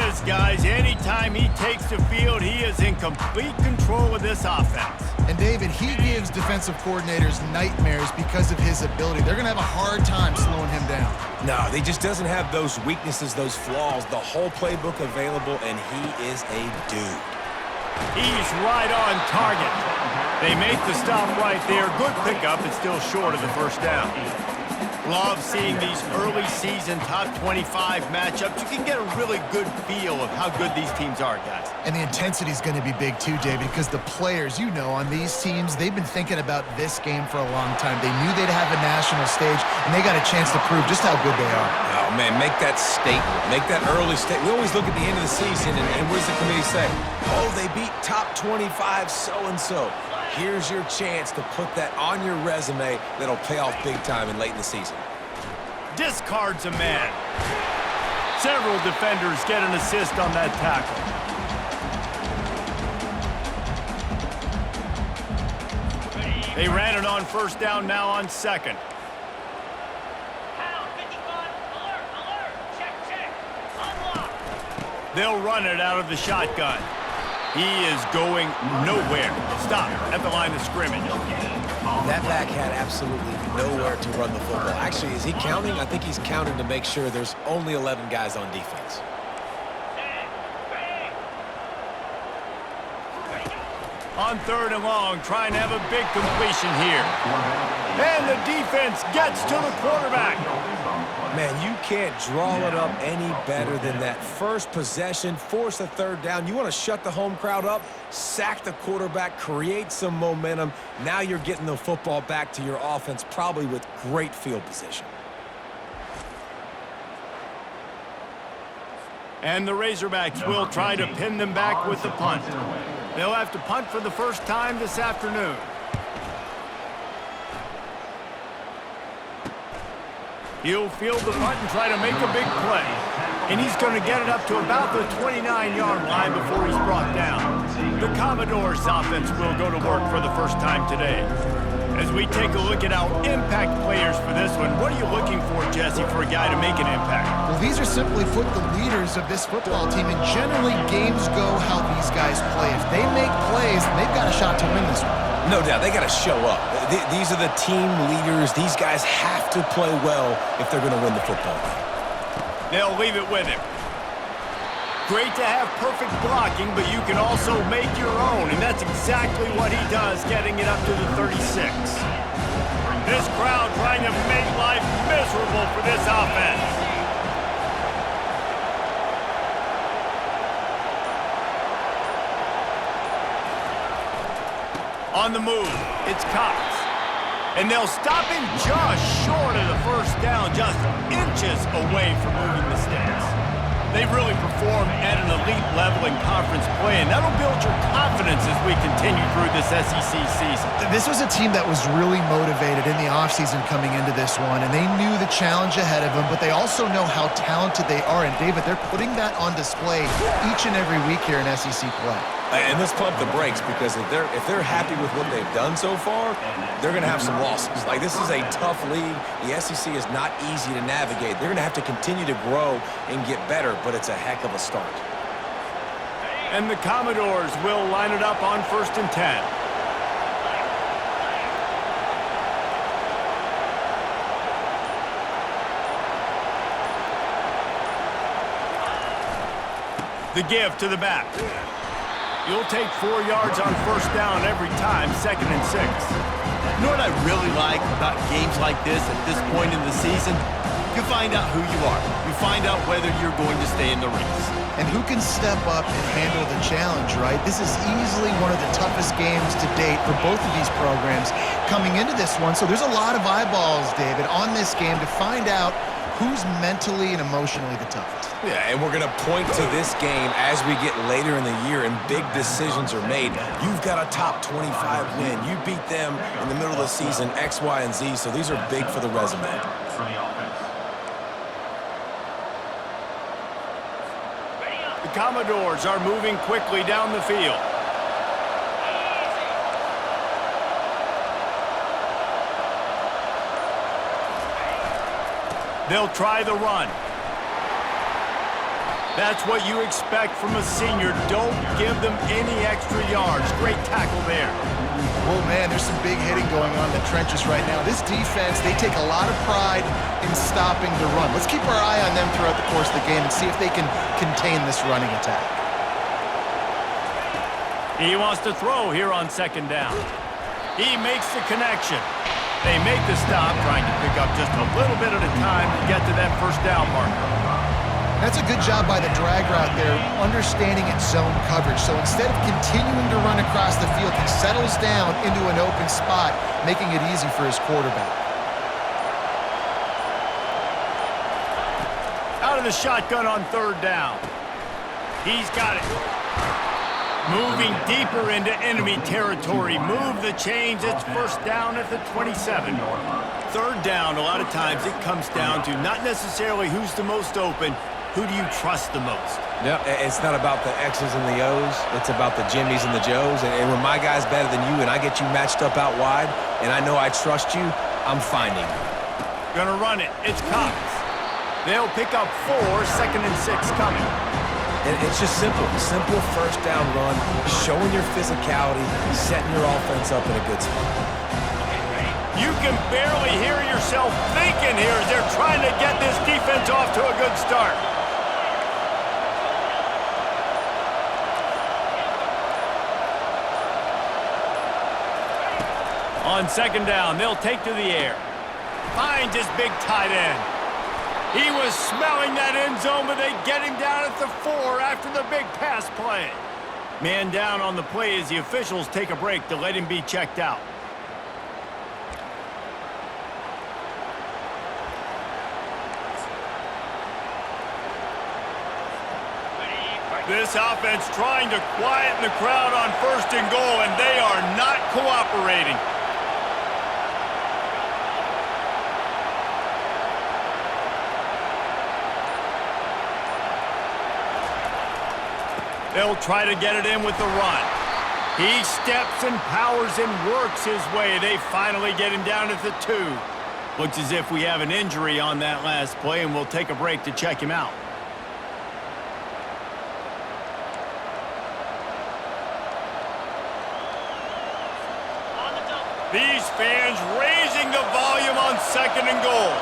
this, guys. Anytime he takes the field, he is in complete control of this offense. And, David, he gives defensive coordinators nightmares because of his ability. They're going to have a hard time slowing him down. No, he just doesn't have those weaknesses, those flaws, the whole playbook available, and he is a dude. He's right on target. They make the stop right there. Good pickup. It's still short of the first down. Love seeing these early season top 25 matchups. You can get a really good feel of how good these teams are, guys. And the intensity is going to be big too, David, because the players, you know, on these teams, they've been thinking about this game for a long time. They knew they'd have a national stage, and they got a chance to prove just how good they are. Oh, man, make that statement. Make that early statement. We always look at the end of the season, and what does the committee say? Oh, they beat top 25 so-and-so. Here's your chance to put that on your resume that'll pay off big time and late in the season. Discards a man. Several defenders get an assist on that tackle. They ran it on first down, now on second. They'll run it out of the shotgun. He is going nowhere. Stop at the line of scrimmage. That back had absolutely nowhere to run the football. Actually, is he counting? I think he's counting to make sure there's only 11 guys on defense. On third and long, trying to have a big completion here. And the defense gets to the quarterback. Man, you can't draw it up any better than that. First possession, force a third down. You want to shut the home crowd up, sack the quarterback, create some momentum. Now you're getting the football back to your offense, probably with great field position. And the Razorbacks will try to pin them back with the punt. They'll have to punt for the first time this afternoon. He'll field the punt and try to make a big play. And he's going to get it up to about the 29-yard line before he's brought down. The Commodores offense will go to work for the first time today. As we take a look at our impact players for this one, what are you looking for, Jesse, for a guy to make an impact? Well, these are simply put the leaders of this football team, and generally games go how these guys play. If they make plays, they've got a shot to win this one. No doubt, they got to show up. These are the team leaders. These guys have to play well if they're going to win the football game. They'll leave it with him. Great to have perfect blocking, but you can also make your own, and that's exactly what he does, getting it up to the 36. This crowd trying to make life miserable for this offense. On the move, it's Cox. And they'll stop him just short of the first down, just inches away from moving the sticks. They've really performed at an elite level in conference play, and that'll build your confidence as we continue through this SEC season. This was a team that was really motivated in the offseason coming into this one, and they knew the challenge ahead of them, but they also know how talented they are. And, David, they're putting that on display each and every week here in SEC play. And let's pump the brakes, because if they're happy with what they've done so far, they're going to have some losses. Like, this is a tough league. The SEC is not easy to navigate. They're going to have to continue to grow and get better, but it's a heck of a start. And the Commodores will line it up on 1st and 10. The give to the back. You'll take 4 yards on first down every time, 2nd and 6. You know what I really like about games like this at this point in the season? You find out who you are. You find out whether you're going to stay in the race. And who can step up and handle the challenge, right? This is easily one of the toughest games to date for both of these programs coming into this one. So there's a lot of eyeballs, David, on this game to find out who's mentally and emotionally the toughest. Yeah, and we're going to point to this game as we get later in the year and big decisions are made. You've got a top 25 win. You beat them in the middle of the season, X, Y, and Z, so these are big for the resume. The Commodores are moving quickly down the field. They'll try the run. That's what you expect from a senior. Don't give them any extra yards. Great tackle there. Oh, man, there's some big hitting going on in the trenches right now. This defense, they take a lot of pride in stopping the run. Let's keep our eye on them throughout the course of the game and see if they can contain this running attack. He wants to throw here on second down. He makes the connection. They make the stop, trying to pick up just a little bit at a time to get to that first down marker. That's a good job by the drag route there, understanding its zone coverage. So instead of continuing to run across the field, he settles down into an open spot, making it easy for his quarterback. Out of the shotgun on third down. He's got it. Moving deeper into enemy territory. Move the chains. It's first down at the 27. Third down, a lot of times it comes down to not necessarily who's the most open, who do you trust the most? Yep, it's not about the X's and the O's. It's about the Jimmys and the Joes. And when my guy's better than you and I get you matched up out wide and I know I trust you, I'm finding you. Gonna run it. It's Cox. They'll pick up 4, 2nd and 6 coming. And it's just simple. Simple first down run, showing your physicality, setting your offense up in a good spot. You can barely hear yourself thinking here as they're trying to get this defense off to a good start. On second down, they'll take to the air. Finds his big tight end. He was smelling that end zone, but they get him down at the 4 after the big pass play. Man down on the play as the officials take a break to let him be checked out. This offense trying to quieten the crowd on first and goal, and they are not cooperating. They'll try to get it in with the run. He steps and powers and works his way. They finally get him down at the 2. Looks as if we have an injury on that last play, and we'll take a break to check him out. These fans raising the volume on second and goal.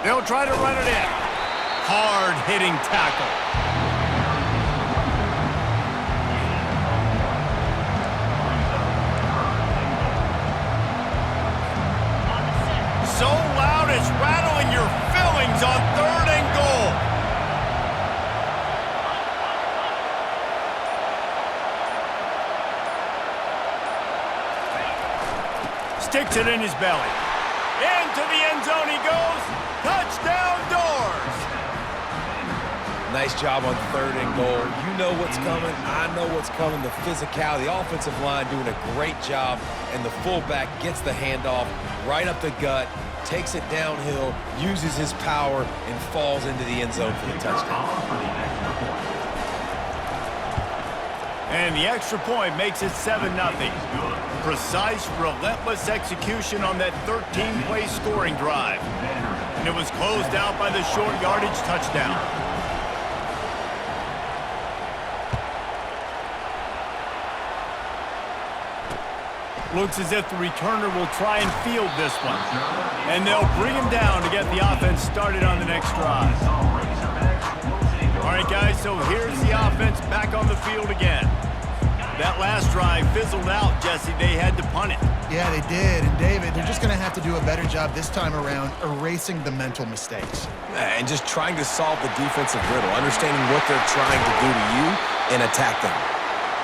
They'll try to run it in. Hard-hitting tackle. So loud it's rattling your fillings on third and goal. Sticks it in his belly. Into the end zone he goes. Touchdown Doors. Nice job on third and goal. You know what's coming. I know what's coming. The physicality, the offensive line doing a great job, and the fullback gets the handoff right up the gut, takes it downhill, uses his power, and falls into the end zone for the touchdown. And the extra point makes it 7-0. Precise, relentless execution on that 13-play scoring drive. And it was closed out by the short yardage touchdown. Looks as if the returner will try and field this one. And they'll bring him down to get the offense started on the next drive. All right, guys, so here's the offense back on the field again. That last drive fizzled out, Jesse. They had to punt it. Yeah, they did. And, David, they're just going to have to do a better job this time around erasing the mental mistakes. And just trying to solve the defensive riddle, understanding what they're trying to do to you and attack them.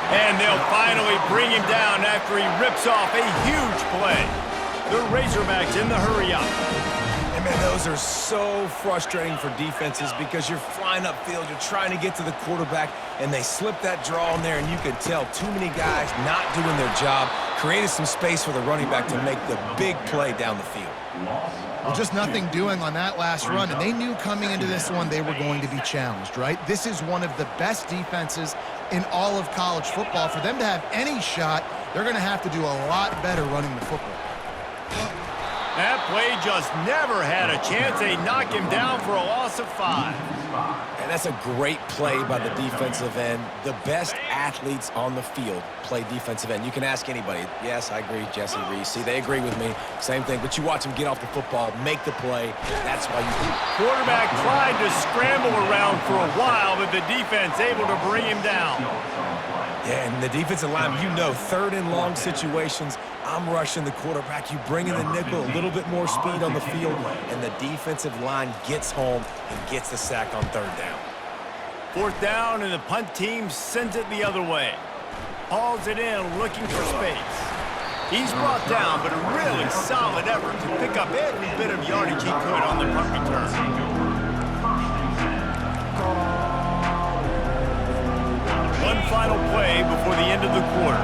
And they'll finally bring him down after he rips off a huge play. The Razorbacks in the hurry-up. And, man, those are so frustrating for defenses because you're flying upfield, you're trying to get to the quarterback, and they slip that draw in there, and you can tell too many guys not doing their job, created some space for the running back to make the big play down the field. Well, just nothing doing on that last run, and they knew coming into this one they were going to be challenged, right? This is one of the best defenses in all of college football. For them to have any shot They're going to have to do a lot better running the football. That play just never had a chance. They knock him down for a loss of 5. And that's a great play by the defensive end. The best athletes on the field play defensive end. You can ask anybody. Yes, I agree, Jesse Reese. See, they agree with me. Same thing. But you watch them get off the football, make the play. That's why you do. Quarterback tried to scramble around for a while, but the defense able to bring him down. Yeah, and the defensive line, you know, 3rd and long situations, I'm rushing the quarterback. You bring in the nickel, a little bit more speed on the field, and the defensive line gets home and gets the sack on 3rd down. 4th down, and the punt team sends it the other way. Hauls it in, looking for space. He's brought down, but a really solid effort to pick up every bit of yardage he could on the punt return. One final play before the end of the quarter.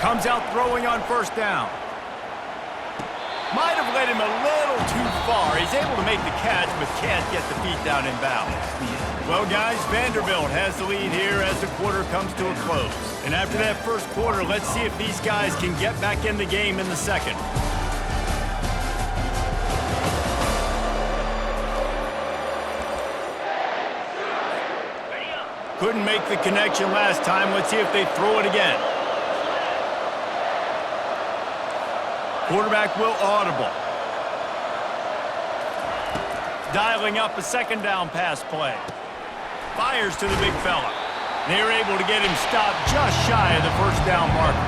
Comes out throwing on 1st down. Might have led him a little too far. He's able to make the catch, but can't get the feet down in bounds. Well, guys, Vanderbilt has the lead here as the quarter comes to a close. And after that first quarter, let's see if these guys can get back in the game in the second. Couldn't make the connection last time. Let's see if they throw it again. Quarterback will audible. Dialing up a 2nd down pass play. Fires to the big fella. They're able to get him stopped just shy of the 1st down marker.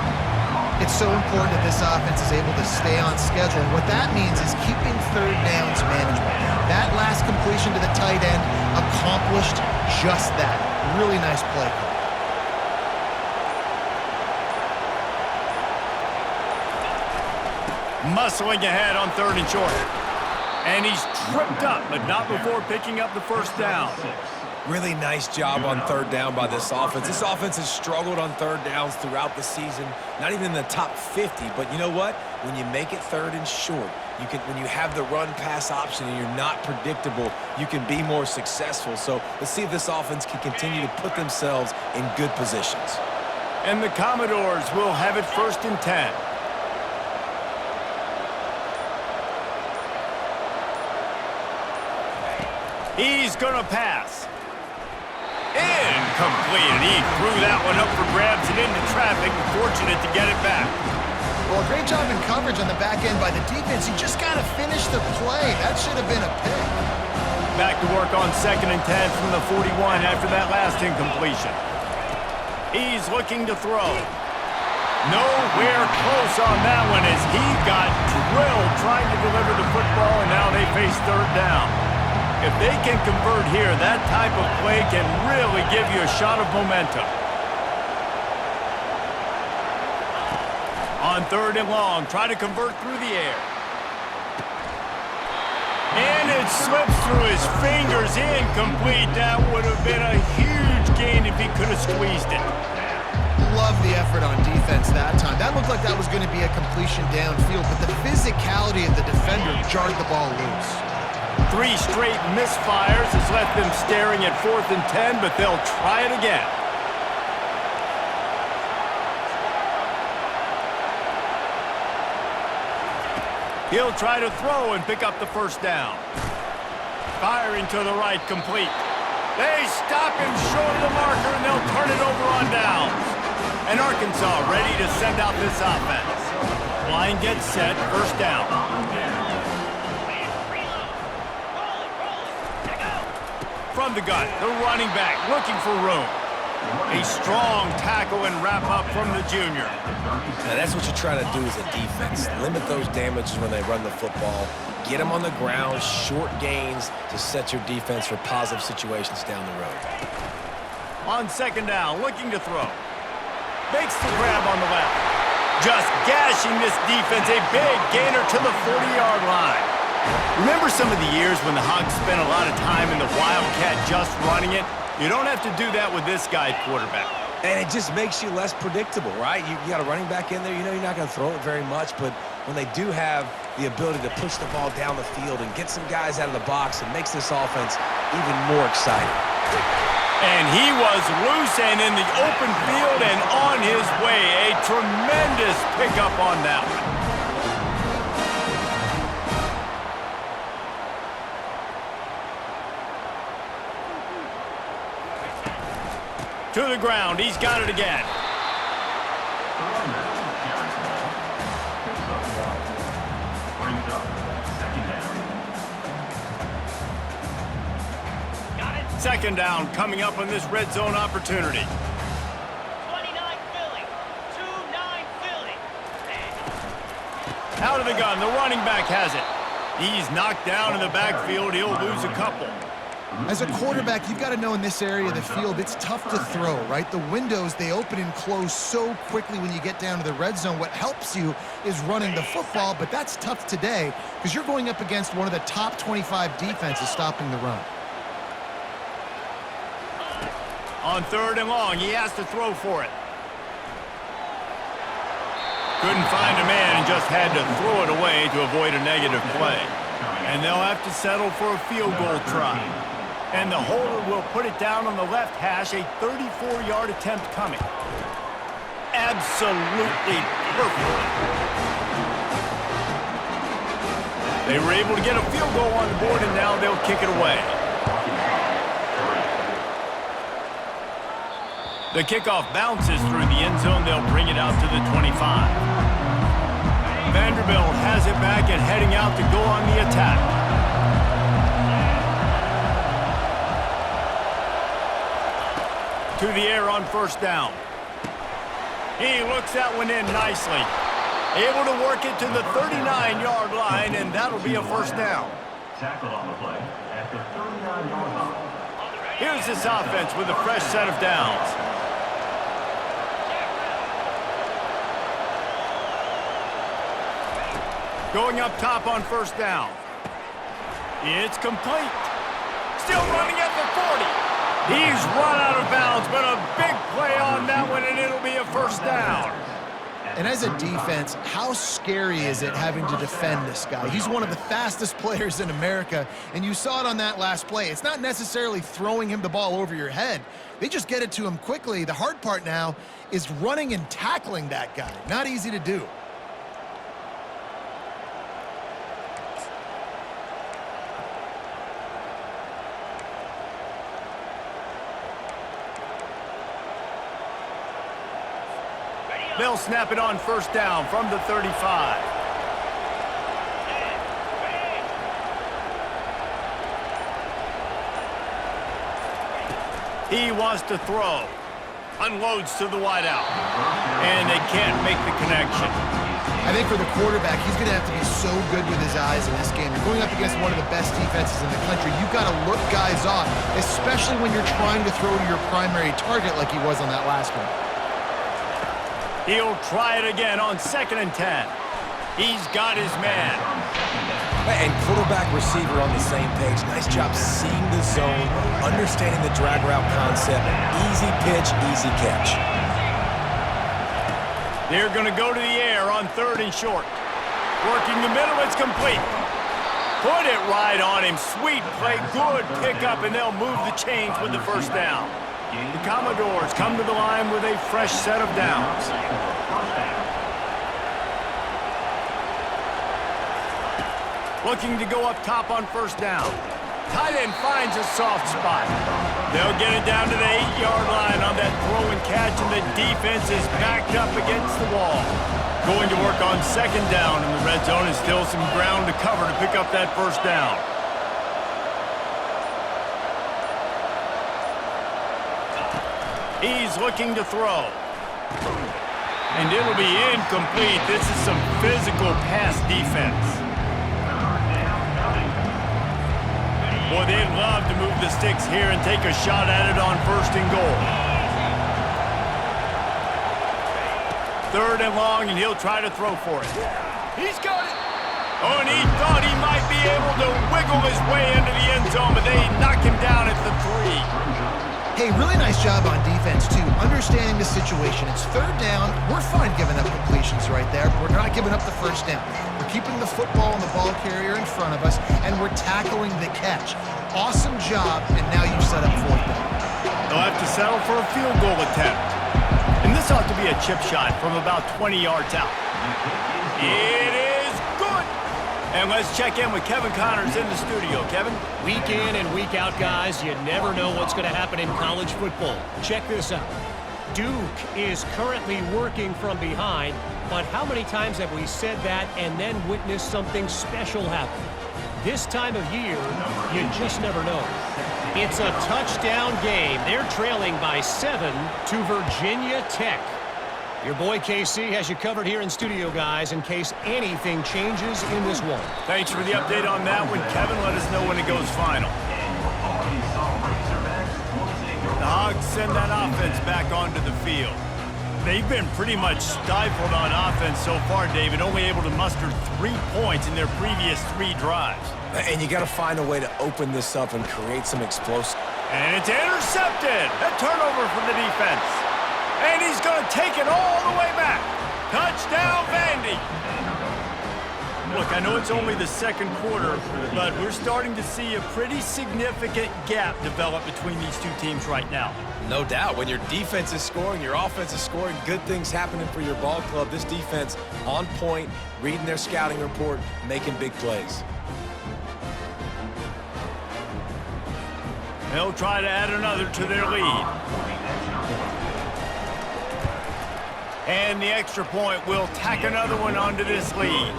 It's so important that this offense is able to stay on schedule. And what that means is keeping 3rd downs manageable. That last completion to the tight end accomplished just that. Really nice play. Muscling ahead on 3rd and short. And he's tripped up, but not before picking up the 1st down. Really nice job on 3rd down by this offense. This offense has struggled on 3rd downs throughout the season, not even in the top 50. But you know what? When you make it 3rd and short, when you have the run-pass option and you're not predictable, you can be more successful. So let's see if this offense can continue to put themselves in good positions. And the Commodores will have it 1st and 10. He's going to pass. Incomplete. He threw that one up for grabs and into traffic. Fortunate to get it back. Well, great job in coverage on the back end by the defense. He just got to finish the play. That should have been a pick. Back to work on 2nd and 10 from the 41 after that last incompletion. He's looking to throw. Nowhere close on that one as he got drilled trying to deliver the football, and now they face 3rd down. If they can convert here, that type of play can really give you a shot of momentum. On 3rd and long, try to convert through the air. And it slips through his fingers, incomplete. That would have been a huge gain if he could have squeezed it. Love the effort on defense that time. That looked like that was going to be a completion downfield, but the physicality of the defender jarred the ball loose. 3 straight misfires has left them staring at 4th and 10, but they'll try it again. He'll try to throw and pick up the 1st down. Firing to the right, complete. They stop him short of the marker, and they'll turn it over on downs. And Arkansas ready to send out this offense. Line gets set, 1st down. From the gun, the running back looking for room. A strong tackle and wrap up from the junior. Now that's what you try to do as a defense. Limit those damages when they run the football. Get them on the ground, short gains to set your defense for positive situations down the road. On 2nd down, looking to throw. Makes the grab on the left. Just gashing this defense, a big gainer to the 40-yard line. Remember some of the years when the Hogs spent a lot of time in the Wildcat just running it? You don't have to do that with this guy at quarterback. And it just makes you less predictable, right? You got a running back in there. You know you're not going to throw it very much, but when they do have the ability to push the ball down the field and get some guys out of the box, it makes this offense even more exciting. And he was loose and in the open field and on his way. A tremendous pickup on that one. To the ground. He's got it again. Second down coming up on this red zone opportunity. 29 Philly. 2-9 Philly. Out of the gun. The running back has it. He's knocked down in the backfield. He'll lose a couple. As a quarterback, you've got to know in this area of the field, it's tough to throw, right? The windows, they open and close so quickly when you get down to the red zone. What helps you is running the football, but that's tough today because you're going up against one of the top 25 defenses stopping the run. On third and long, he has to throw for it. Couldn't find a man and just had to throw it away to avoid a negative play. And they'll have to settle for a field goal try. And the holder will put it down on the left hash, a 34-yard attempt coming. Absolutely perfect. They were able to get a field goal on the board, and now they'll kick it away. The kickoff bounces through the end zone. They'll bring it out to the 25. Vanderbilt has it back and heading out to go on the attack. To the air on first down. He looks that one in nicely. Able to work it to the 39-yard line, and that'll be a first down. Tackled on the play at the 39-yard line. Here's this offense with a fresh set of downs. Going up top on first down. It's complete. Still running at the 40. He's run out of bounds, but a big play on that one, and it'll be a first down. And as a defense, how scary is it having to defend this guy? He's one of the fastest players in America, and you saw it on that last play. It's not necessarily throwing him the ball over your head. They just get it to him quickly. The hard part now is running and tackling that guy. Not easy to do. They'll snap it on first down from the 35. He wants to throw. Unloads to the wideout. And they can't make the connection. I think for the quarterback, he's going to have to be so good with his eyes in this game. You're going up against one of the best defenses in the country. You've got to look guys off, especially when you're trying to throw to your primary target like he was on that last one. He'll try it again on 2nd and 10. He's got his man. And quarterback receiver on the same page. Nice job seeing the zone, understanding the drag route concept. Easy pitch, easy catch. They're going to go to the air on 3rd and short. Working the middle, it's complete. Put it right on him. Sweet play, good pickup, and they'll move the chains with the first down. The Commodores come to the line with a fresh set of downs. Looking to go up top on first down. Tight end finds a soft spot. They'll get it down to the 8-yard line on that throw and catch, and the defense is backed up against the wall. Going to work on 2nd down in the red zone, and still some ground to cover to pick up that first down. He's looking to throw. And it'll be incomplete. This is some physical pass defense. Boy, they'd love to move the sticks here and take a shot at it on 1st and goal. 3rd and long, and he'll try to throw for it. He's got it. Oh, and he thought he might be able to wiggle his way into the end zone, but they knock him down at the 3. Hey, really nice job on defense, too, understanding the situation. It's 3rd down. We're fine giving up completions right there. We're not giving up the first down. We're keeping the football and the ball carrier in front of us, and we're tackling the catch. Awesome job, and now you've set up 4th down. They'll have to settle for a field goal attempt. And this ought to be a chip shot from about 20 yards out. It is good. And let's check in with Kevin Connors in the studio. Kevin? Week in and week out, guys, you never know what's going to happen in college football. Check this out. Duke is currently working from behind, but how many times have we said that and then witnessed something special happen? This time of year, you just never know. It's a touchdown game. They're trailing by 7 to Virginia Tech. Your boy KC has you covered here in studio, guys, in case anything changes in this one. Thanks for the update on that one, Kevin. Let us know when it goes final. The Hogs send that offense back onto the field. They've been pretty much stifled on offense so far, David, only able to muster 3 points in their previous 3 drives. And you got to find a way to open this up and create some explosive. And it's intercepted. A turnover from the defense. And he's going to take it all the way back. Touchdown, Vandy. Look, I know it's only the second quarter, but we're starting to see a pretty significant gap develop between these two teams right now. No doubt. When your defense is scoring, your offense is scoring, good things happening for your ball club. This defense on point, reading their scouting report, making big plays. They'll try to add another to their lead. And the extra point will tack another one onto this lead.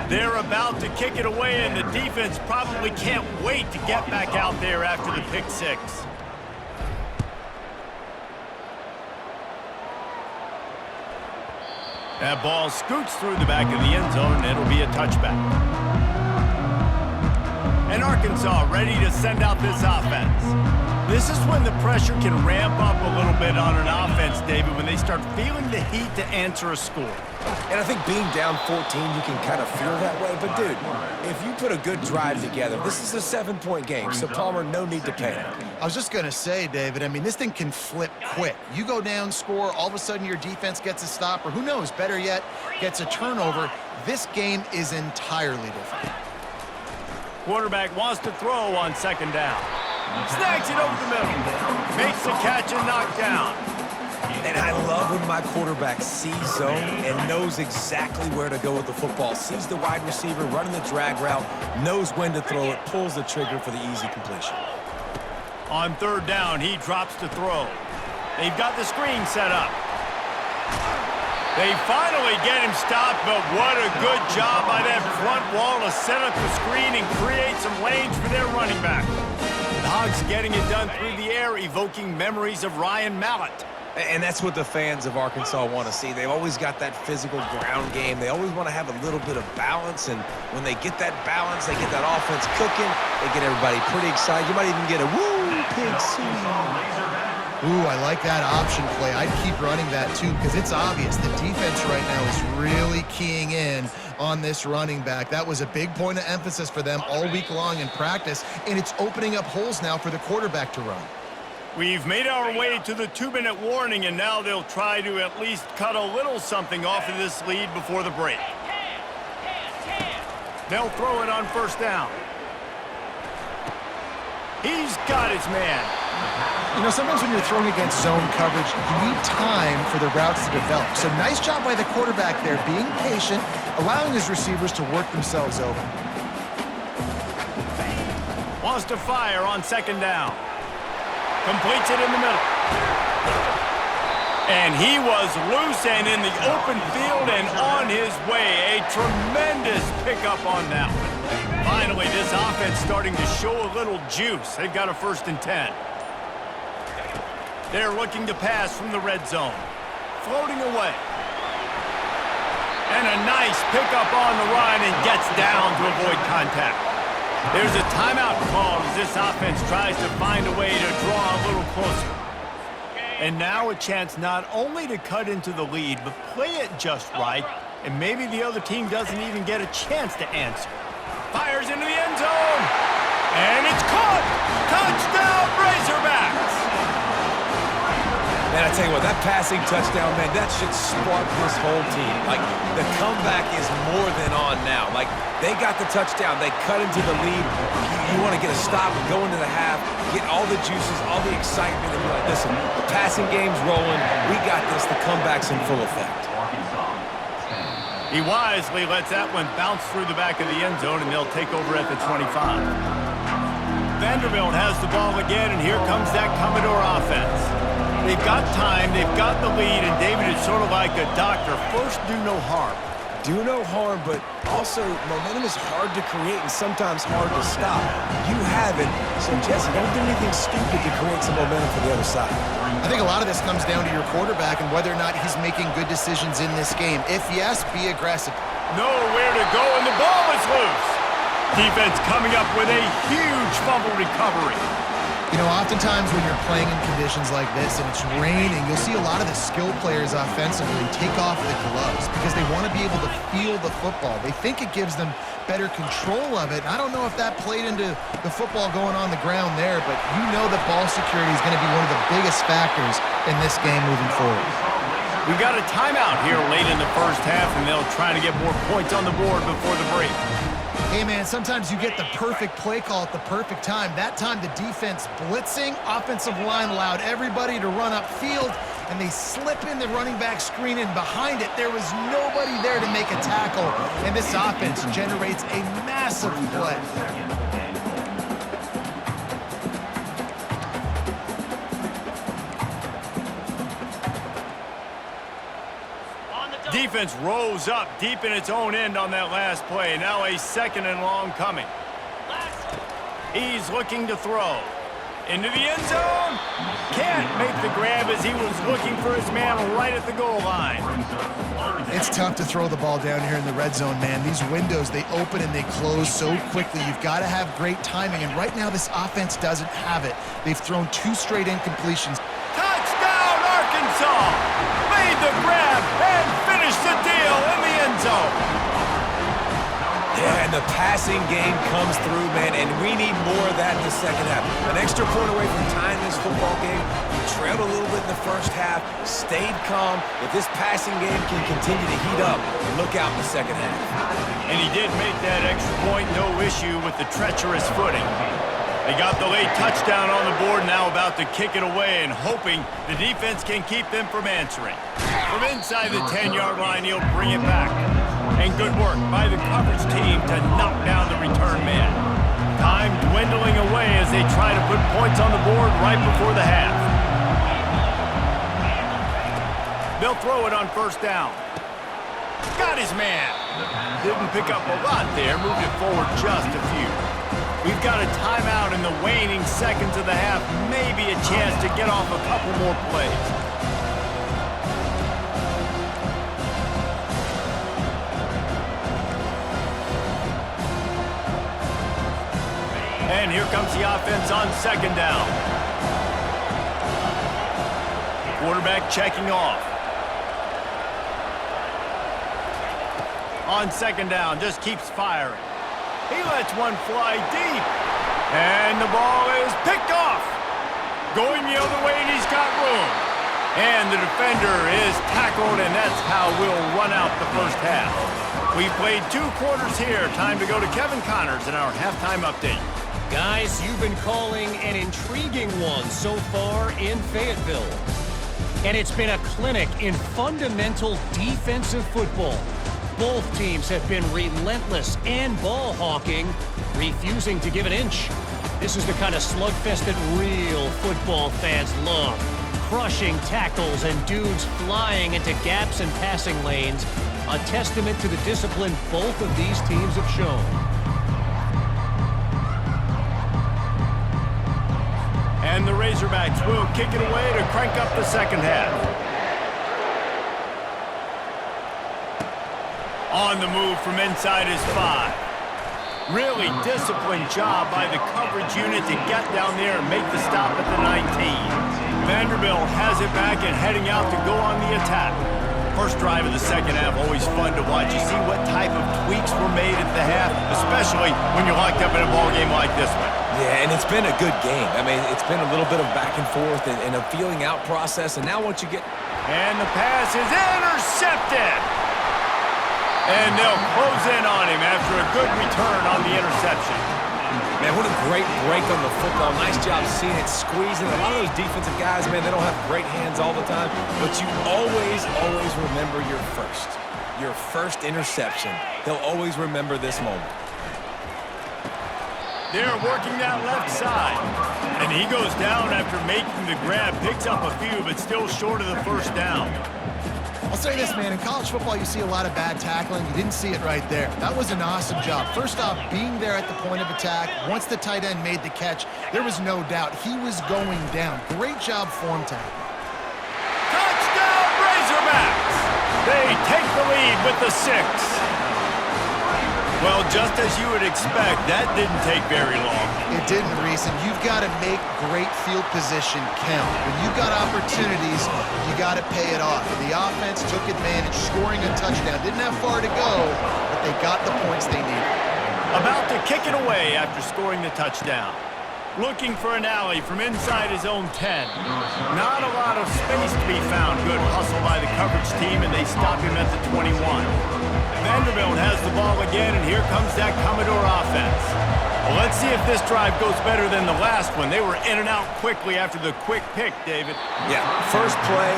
They're about to kick it away, and the defense probably can't wait to get back out there after the pick six. That ball scoots through the back of the end zone, and it'll be a touchback. And Arkansas ready to send out this offense. This is when the pressure can ramp up a little bit on an offense, David, when they start feeling the heat to answer a score. And I think being down 14, you can kind of feel that way. But, dude, if you put a good drive together, this is a 7-point game. So, Palmer, no need to panic. I was just going to say, David, I mean, this thing can flip quick. You go down, score, all of a sudden your defense gets a stop, or who knows, better yet, gets a turnover. This game is entirely different. Quarterback wants to throw on second down. Snags it over the middle. Makes the catch and knocked down. And I love when my quarterback sees zone and knows exactly where to go with the football. Sees the wide receiver running the drag route, knows when to throw it, pulls the trigger for the easy completion. On third down, he drops to throw. They've got the screen set up. They finally get him stopped, but what a good job by that front wall to set up the screen and create some lanes for their running back. The Hogs getting it done through the air, evoking memories of Ryan Mallett. And that's what the fans of Arkansas want to see. They've always got that physical ground game. They always want to have a little bit of balance, and when they get that balance, they get that offense cooking, they get everybody pretty excited. You might even get a woo, pig sooie. Ooh, I like that option play. I'd keep running that too because it's obvious the defense right now is really keying in on this running back. That was a big point of emphasis for them all week long in practice, and it's opening up holes now for the quarterback to run. We've made our way to the 2-minute warning, and now they'll try to at least cut a little something off of this lead before the break. They'll throw it on first down. He's got his man. You know, sometimes when you're throwing against zone coverage, you need time for the routes to develop. So nice job by the quarterback there, being patient, allowing his receivers to work themselves open. Wants to fire on second down. Completes it in the middle. And he was loose and in the open field and on his way. A tremendous pickup on that one. Finally, this offense starting to show a little juice. They've got a 1st and 10. They're looking to pass from the red zone. Floating away. And a nice pickup on the run and gets down to avoid contact. There's a timeout called as this offense tries to find a way to draw a little closer. And now a chance not only to cut into the lead, but play it just right, and maybe the other team doesn't even get a chance to answer. Fires into the end zone, and it's caught! Touchdown, Razorbacks! Man, I tell you what, that passing touchdown, man, that should spark this whole team. Like, the comeback is more than on now. Like, they got the touchdown. They cut into the lead. You You want to get a stop and go into the half, get all the juices, all the excitement, and be like, listen, the passing game's rolling. We got this. The comeback's in full effect. He wisely lets that one bounce through the back of the end zone, and they'll take over at the 25. Vanderbilt has the ball again, and here comes that Commodore offense. They've got time, they've got the lead, and David is sort of like a doctor. First, do no harm. Do no harm, but also momentum is hard to create and sometimes hard to stop. You have it, so Jesse, don't do anything stupid to create some momentum for the other side. I think a lot of this comes down to your quarterback and whether or not he's making good decisions in this game. If yes, be aggressive. Nowhere to go, and the ball is loose. Defense coming up with a huge fumble recovery. You know, oftentimes when you're playing in conditions like this and it's raining, you'll see a lot of the skill players offensively take off the gloves because they want to be able to feel the football. They think it gives them better control of it. I don't know if that played into the football going on the ground there, but you know that ball security is going to be one of the biggest factors in this game moving forward. We've got a timeout here late in the first half, and they'll try to get more points on the board before the break. Hey, man, sometimes you get the perfect play call at the perfect time. That time, the defense blitzing, offensive line allowed everybody to run upfield, and they slip in the running back screen, and behind it, there was nobody there to make a tackle, and this offense generates a massive play. Defense rose up deep in its own end on that last play. Now a second and long coming. He's looking to throw. Into the end zone. Can't make the grab as he was looking for his man right at the goal line. It's tough to throw the ball down here in the red zone, man. These windows, they open and they close so quickly. You've got to have great timing, and right now this offense doesn't have it. They've thrown 2 straight incompletions. Touchdown, Arkansas! Made the grab and finished the deal in the end zone. Yeah, and the passing game comes through, man, and we need more of that in the second half. An extra point away from tying this football game. You trailed a little bit in the first half, stayed calm. If this passing game can continue to heat up, look out in the second half. And he did make that extra point, no issue with the treacherous footing. They got the late touchdown on the board, now about to kick it away and hoping the defense can keep them from answering. From inside the 10-yard line, he'll bring it back. And good work by the coverage team to knock down the return man. Time dwindling away as they try to put points on the board right before the half. They'll throw it on first down. Got his man. Didn't pick up a lot there, moved it forward just a few. We've got a timeout in the waning seconds of the half. Maybe a chance to get off a couple more plays. And here comes the offense on second down. Quarterback checking off. On second down, just keeps firing. He lets one fly deep. And the ball is picked off. Going the other way, and he's got room. And the defender is tackled, and that's how we'll run out the first half. We've played 2 quarters here. Time to go to Kevin Connors in our halftime update. Guys, you've been calling an intriguing one so far in Fayetteville. And it's been a clinic in fundamental defensive football. Both teams have been relentless and ball hawking, refusing to give an inch. This is the kind of slugfest that real football fans love. Crushing tackles and dudes flying into gaps and passing lanes. A testament to the discipline both of these teams have shown. And the Razorbacks will kick it away to crank up the second half. On the move from inside his 5. Really disciplined job by the coverage unit to get down there and make the stop at the 19. Vanderbilt has it back and heading out to go on the attack. First drive of the second half, always fun to watch. You see what type of tweaks were made at the half, especially when you're locked up in a ball game like this one. Yeah, and it's been a good game. I mean, it's been a little bit of back and forth and a feeling out process, and now once you get... And the pass is intercepted! And they'll close in on him after a good return on the interception. Man, what a great break on the football. Nice job seeing it, squeezing. A lot of those defensive guys, man, they don't have great hands all the time, but you always remember your first interception. They'll always remember this moment. They're working that left side. And he goes down after making the grab. Picks up a few, but still short of the first down. I'll say this, man. In college football, you see a lot of bad tackling. You didn't see it right there. That was an awesome job. First off, being there at the point of attack. Once the tight end made the catch, there was no doubt he was going down. Great job form tackle. Touchdown, Razorbacks! They take the lead with the 6. Well, just as you would expect, that didn't take very long. It didn't, Reese, and you've got to make great field position count. When you've got opportunities, you got to pay it off. And the offense took advantage, scoring a touchdown. Didn't have far to go, but they got the points they needed. About to kick it away after scoring the touchdown. Looking for an alley from inside his own 10. Not a lot of space to be found. Good hustle by the coverage team, and they stop him at the 21. Vanderbilt has the ball again, and here comes that Commodore offense. Well, let's see if this drive goes better than the last one. They were in and out quickly after the quick pick, David. Yeah, first play,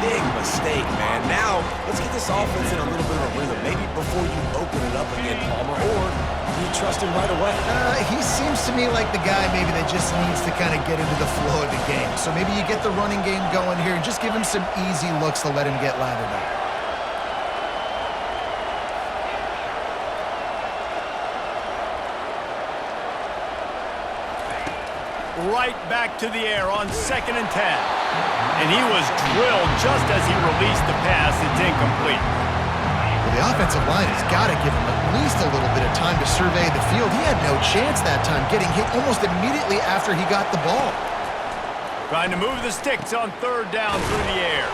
big mistake, man. Now, let's get this offense in a little bit of a rhythm. Maybe before you open it up again, Palmer, or do you trust him right away? He seems to me like the guy maybe that just needs to kind of get into the flow of the game. So maybe you get the running game going here and just give him some easy looks to let him get lathered up. Right back to the air on 2nd and 10. And he was drilled just as he released the pass. It's incomplete. Well, the offensive line has got to give him at least a little bit of time to survey the field. He had no chance that time, getting hit almost immediately after he got the ball. Trying to move the sticks on 3rd down through the air.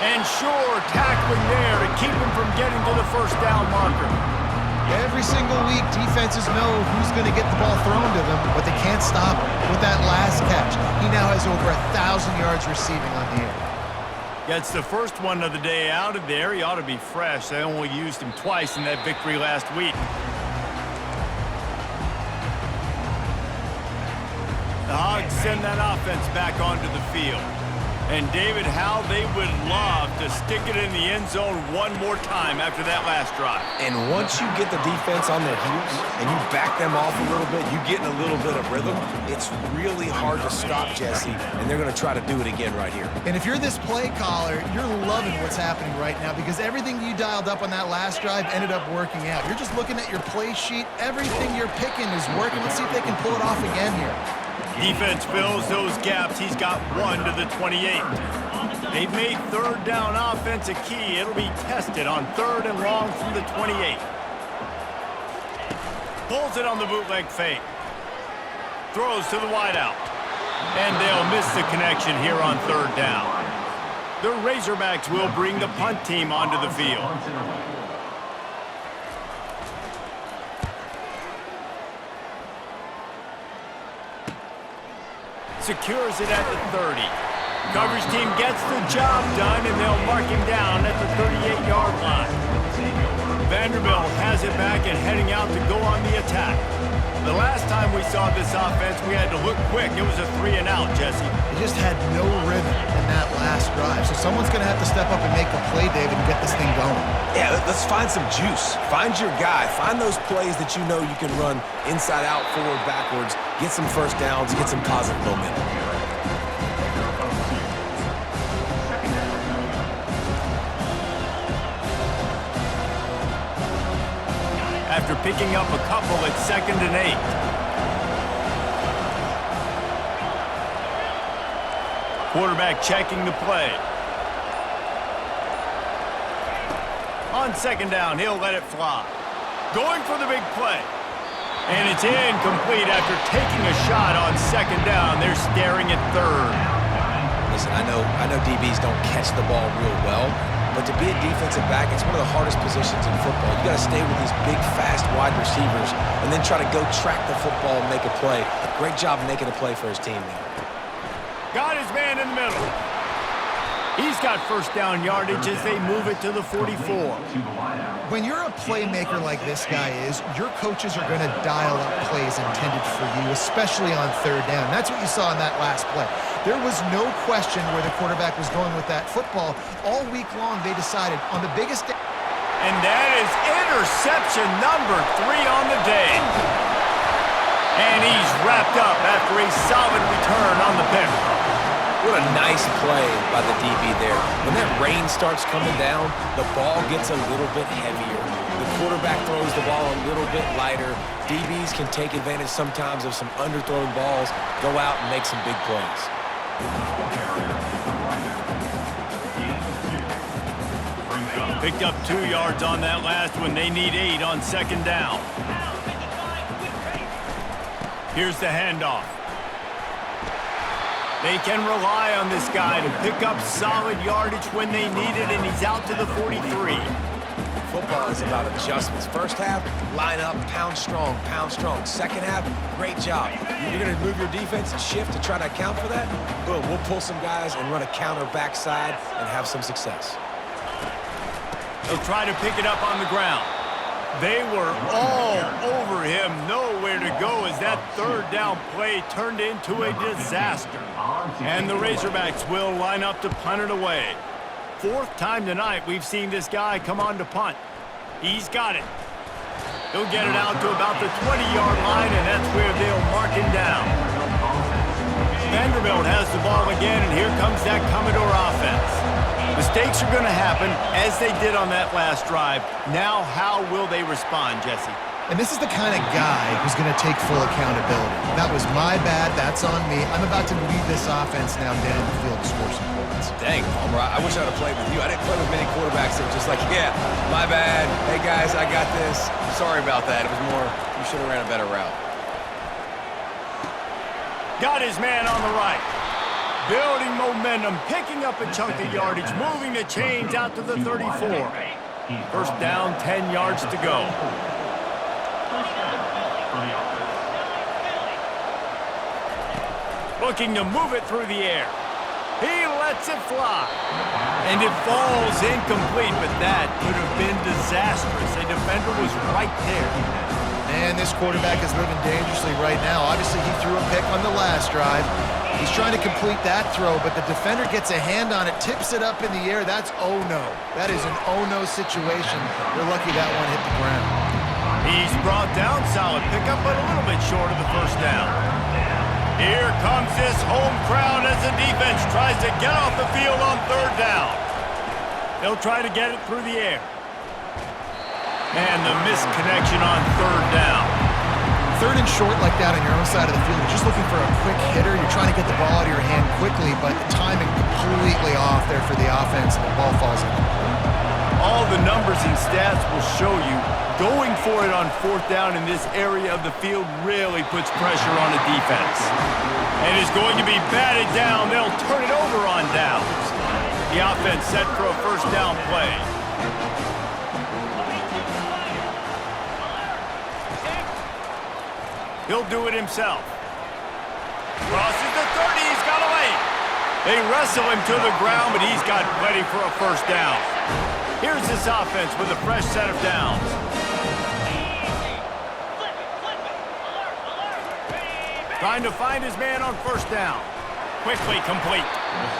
And sure, tackling there to keep him from getting to the first down marker. Every single week, defenses know who's going to get the ball thrown to them, but they can't stop him. With that last catch, he now has over 1,000 yards receiving on the air. Gets the first one of the day out of there. He ought to be fresh. They only used him twice in that victory last week. The Hogs send that offense back onto the field. And, David, how they would love to stick it in the end zone one more time after that last drive. And once you get the defense on their heels and you back them off a little bit, you get in a little bit of rhythm, it's really hard to stop, Jesse, and they're going to try to do it again right here. And if you're this play caller, you're loving what's happening right now because everything you dialed up on that last drive ended up working out. You're just looking at your play sheet. Everything you're picking is working. Let's see if they can pull it off again here. Defense fills those gaps. He's got 1 to the 28. They've made 3rd down offense a key. It'll be tested on 3rd and long from the 28. Pulls it on the bootleg fake. Throws to the wideout. And they'll miss the connection here on 3rd down. The Razorbacks will bring the punt team onto the field. Secures it at the 30. Coverage team gets the job done, and they'll mark him down at the 38-yard line. Vanderbilt has it back and heading out to go on the attack. The last time we saw this offense, we had to look quick. It was a 3-and-out, Jesse. They just had no rhythm in that last drive. So someone's going to have to step up and make a play, David, and get this thing going. Yeah, let's find some juice. Find your guy. Find those plays that you know you can run inside out, forward, backwards. Get some first downs. Get some positive momentum. After picking up a couple at 2nd and 8. Quarterback checking the play. On 2nd down, he'll let it fly. Going for the big play. And it's incomplete after taking a shot on 2nd down. They're staring at 3rd. Listen, I know DBs don't catch the ball real well, but to be a defensive back, it's one of the hardest positions in football. You got to stay with these big, fast wide receivers and then try to go track the football and make a play. Great job making a play for his team there. Got his man in the middle. He's got first down yardage as they move it to the 44. When you're a playmaker like this guy is, your coaches are going to dial up plays intended for you, especially on third down. That's what you saw in that last play. There was no question where the quarterback was going with that football. All week long, they decided on the biggest day. And that is interception number 3 on the day. And he's wrapped up after a solid return on the pick. What a nice play by the DB there. When that rain starts coming down, the ball gets a little bit heavier. The quarterback throws the ball a little bit lighter. DBs can take advantage sometimes of some underthrown balls, go out and make some big plays. Picked up 2 yards on that last one. They need 8 on second down. Here's the handoff. They can rely on this guy to pick up solid yardage when they need it, and he's out to the 43. Football is about adjustments. First half, line up, pound strong, pound strong. Second half, great job. You're going to move your defense and shift to try to account for that? Boom, we'll pull some guys and run a counter backside and have some success. They'll try to pick it up on the ground. They were all over him, nowhere to go as that third down play turned into a disaster. And the Razorbacks will line up to punt it away. 4th time tonight we've seen this guy come on to punt. He's got it. He'll get it out to about the 20-yard line, and that's where they'll mark him down. Vanderbilt has the ball again, and here comes that Commodore offense. Mistakes are going to happen, as they did on that last drive. Now, how will they respond, Jesse? And this is the kind of guy who's going to take full accountability. That was my bad. That's on me. I'm about to lead this offense now down the field to score some points. Dang, Palmer, I wish I'd have played with you. I didn't play with many quarterbacks that were just like, yeah, my bad. Hey, guys, I got this. Sorry about that. It was more, you should have ran a better route. Got his man on the right. Building momentum, picking up a chunk of yardage, moving the chains out to the 34. First down, 10 yards to go. Looking to move it through the air. He lets it fly. And it falls incomplete, but that could have been disastrous. A defender was right there. Man, this quarterback is living dangerously right now. Obviously, he threw a pick on the last drive. He's trying to complete that throw, but the defender gets a hand on it, tips it up in the air. That's oh-no. That is an oh-no situation. They're lucky that one hit the ground. He's brought down, solid pickup, but a little bit short of the first down. Here comes this home crowd as the defense tries to get off the field on third down. They'll try to get it through the air. And the misconnection on third down. Third and short like that on your own side of the field, you're just looking for a quick hitter. You're trying to get the ball out of your hand quickly, but the timing completely off there for the offense, and the ball falls incomplete. All the numbers and stats will show you going for it on fourth down in this area of the field really puts pressure on the defense. And is going to be batted down. They'll turn it over on downs. The offense set for a first down play. He'll do it himself. Crosses the 30, he's got away. They wrestle him to the ground, but he's got plenty for a first down. Here's this offense with a fresh set of downs. Trying to find his man on first down. Quickly complete.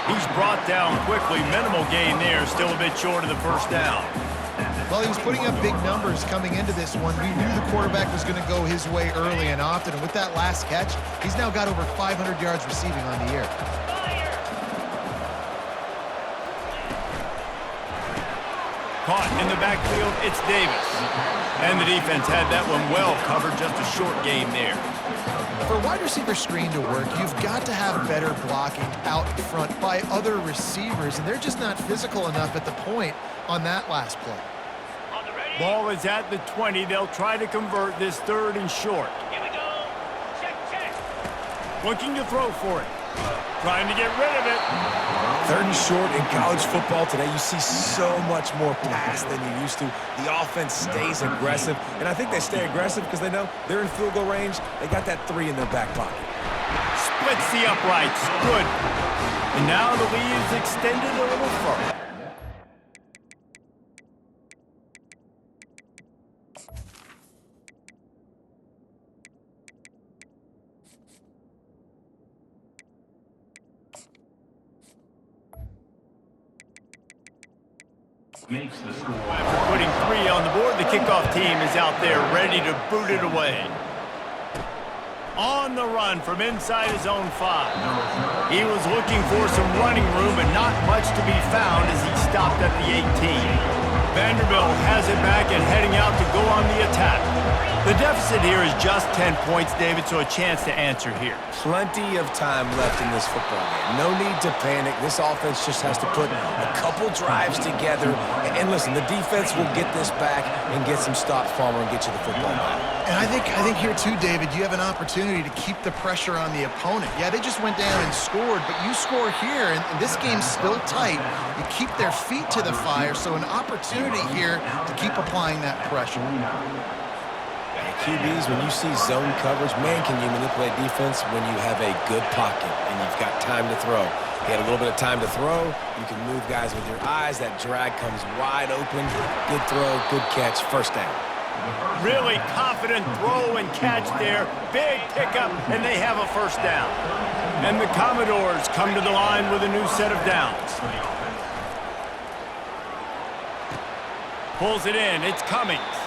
He's brought down quickly. Minimal gain there, still a bit short of the first down. Well, he was putting up big numbers coming into this one. We knew the quarterback was going to go his way early and often, and with that last catch, he's now got over 500 yards receiving on the year. Caught in the backfield, it's Davis. And the defense had that one well covered, just a short gain there. For a wide receiver screen to work, you've got to have better blocking out in front by other receivers, and they're just not physical enough at the point on that last play. Ball is at the 20. They'll try to convert this third and short. Here we go. Check, check. Looking to throw for it. Trying to get rid of it. Third and short in college football today, you see so much more pass than you used to. The offense stays aggressive, and I think they stay aggressive because they know they're in field goal range. They got that 3 in their back pocket. Splits the uprights. Good. And now the lead is extended a little further. Makes the score. After putting 3 on the board, the kickoff team is out there ready to boot it away. On the run from inside his own 5. He was looking for some running room, but not much to be found as he stopped at the 18. Vanderbilt has it back and heading out to go on the attack. The deficit here is just 10 points, David, so a chance to answer here. Plenty of time left in this football game. No need to panic. This offense just has to put a couple drives together. And listen, the defense will get this back and get some stops, Palmer, and get you the football back. And I think here too, David, you have an opportunity to keep the pressure on the opponent. Yeah, they just went down and scored, but you score here, and this game's still tight. You keep their feet to the fire, so an opportunity here to keep applying that pressure. QBs, when you see zone coverage, man, can you manipulate defense when you have a good pocket and you've got time to throw. You had a little bit of time to throw. You can move guys with your eyes. That drag comes wide open. Good throw, good catch, first down. Really confident throw and catch there. Big pickup, and they have a first down. And the Commodores come to the line with a new set of downs. Pulls it in. It's Cummings.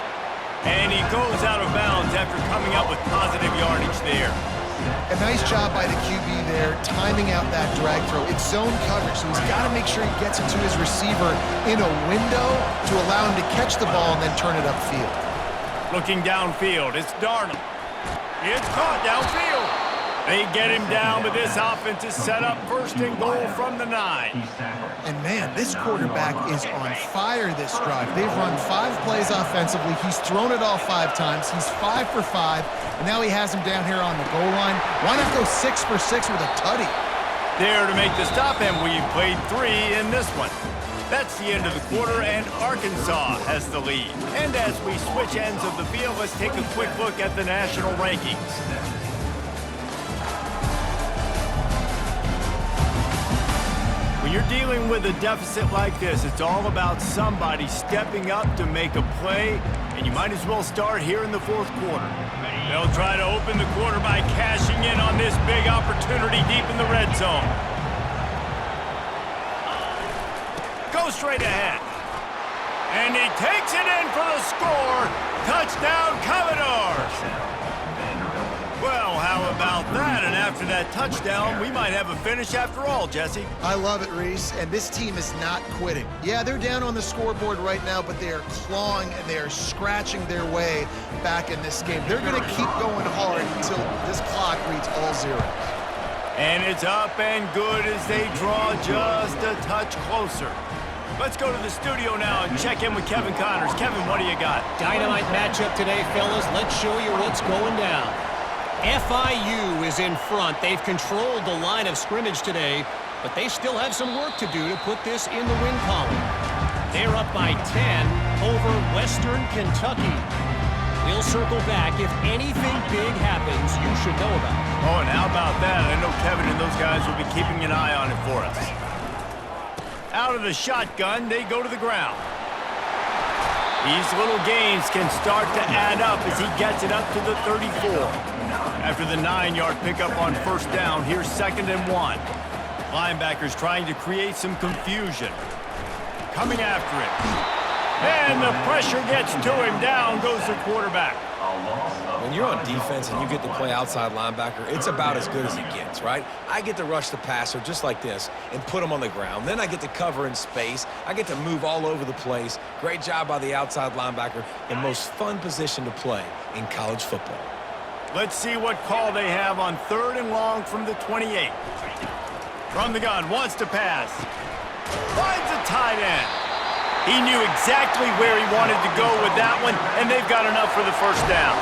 And he goes out of bounds after coming up with positive yardage there. A nice job by the QB there, timing out that drag throw. It's zone coverage, so he's got to make sure he gets it to his receiver in a window to allow him to catch the ball and then turn it upfield. Looking downfield, it's Darnold. It's caught downfield. They get him down, but this offense is set up first and goal from the 9. And man, this quarterback is on fire this drive. They've run 5 plays offensively. He's thrown it all 5 times. He's 5 for 5, and now he has him down here on the goal line. Why not go 6 for 6 with a tutty? There to make the stop, and we've played 3 in this one. That's the end of the quarter, and Arkansas has the lead. And as we switch ends of the field, let's take a quick look at the national rankings. When you're dealing with a deficit like this, it's all about somebody stepping up to make a play, and you might as well start here in the 4th quarter. They'll try to open the quarter by cashing in on this big opportunity deep in the red zone. Go straight ahead. And he takes it in for the score. Touchdown, Commodores! Well, how about that? And after that touchdown, we might have a finish after all, Jesse. I love it, Reese, and this team is not quitting. Yeah, they're down on the scoreboard right now, but they are clawing and they are scratching their way back in this game. They're going to keep going hard until this clock reads all zeros. And it's up and good as they draw just a touch closer. Let's go to the studio now and check in with Kevin Connors. Kevin, what do you got? Dynamite matchup today, fellas. Let's show you what's going down. FIU is in front. They've controlled the line of scrimmage today, but they still have some work to do to put this in the win column. They're up by 10 over Western Kentucky. We'll circle back. If anything big happens, you should know about it. Oh, and how about that? I know Kevin and those guys will be keeping an eye on it for us. Out of the shotgun, they go to the ground. These little gains can start to add up as he gets it up to the 34. After the 9-yard pickup on first down, here's 2nd and 1. Linebackers trying to create some confusion. Coming after it. And the pressure gets to him. Down goes the quarterback. When you're on defense and you get to play outside linebacker, it's about as good as it gets, right? I get to rush the passer just like this and put him on the ground. Then I get to cover in space. I get to move all over the place. Great job by the outside linebacker. The most fun position to play in college football. Let's see what call they have on 3rd and long from the 28. From the gun, wants to pass. Finds a tight end. He knew exactly where he wanted to go with that one, and they've got enough for the first down.